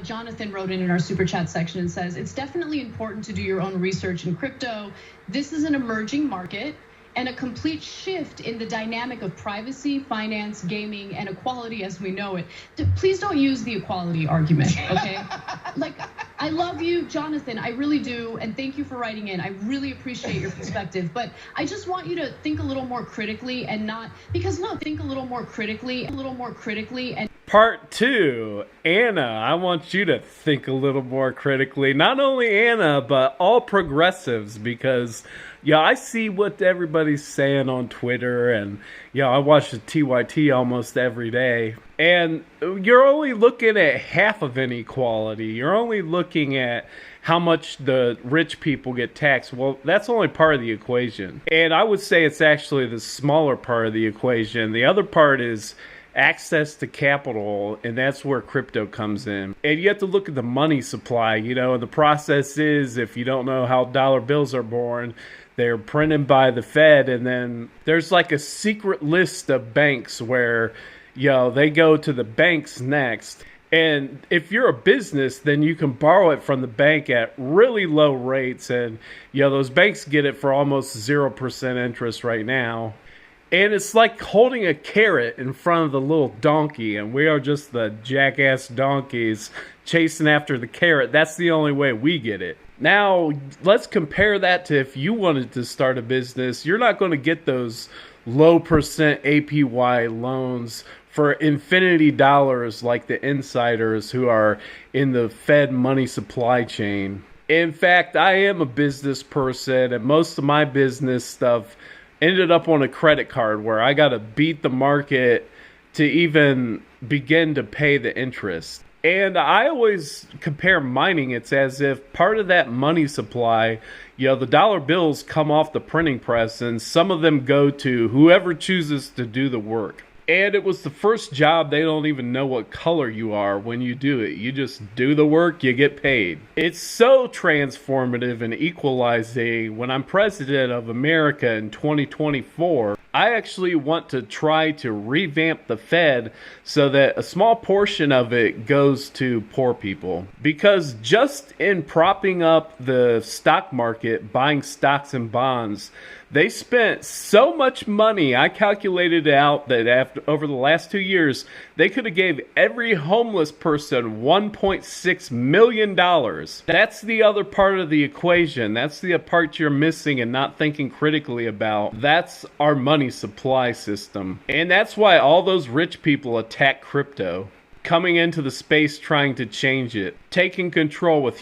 Jonathan wrote in our super chat section and says, it's definitely important to do your own research in crypto. This is an emerging market and a complete shift in the dynamic of privacy, finance, gaming, and equality as we know it. Please don't use the equality argument, okay? Like, I love you, Jonathan, I really do, and thank you for writing in. I really appreciate your perspective, but I just want you to think a little more critically and not, because no, think a little more critically, and Part 2, Anna, I want you to think a little more critically. Not only Anna, but all progressives, because, yeah, I see what everybody's saying on Twitter, and, yeah, I watch the TYT almost every day. And you're only looking at half of inequality. You're only looking at how much the rich people get taxed. Well, that's only part of the equation. And I would say it's actually the smaller part of the equation. The other part is access to capital, and that's where crypto comes in. And you have to look at the money supply, you know, and the process is, if you don't know how dollar bills are born, they're printed by the Fed, and then there's like a secret list of banks where, you know, they go to the banks next. And if you're a business, then you can borrow it from the bank at really low rates, and, you know, those banks get it for almost 0% interest right now. And it's like holding a carrot in front of the little donkey, and we are just the jackass donkeys chasing after the carrot. That's the only way we get it. Now, let's compare that to if you wanted to start a business. You're not going to get those low percent APY loans for infinity dollars like the insiders who are in the Fed money supply chain. In fact, I am a business person, and most of my business stuff ended up on a credit card where I got to beat the market to even begin to pay the interest. And I always compare mining. It's as if part of that money supply, you know, the dollar bills come off the printing press, and some of them go to whoever chooses to do the work. And it was the first job. They don't even know what color you are when you do it. You just do the work, you get paid. It's so transformative and equalizing. When I'm president of America in 2024, I actually want to try to revamp the Fed so that a small portion of it goes to poor people. Because just in propping up the stock market, buying stocks and bonds, they spent so much money. I calculated out that over the last 2 years, they could have gave every homeless person $1.6 million. That's the other part of the equation. That's the part you're missing and not thinking critically about. That's our money supply system. And that's why all those rich people attack crypto, coming into the space trying to change it, taking control with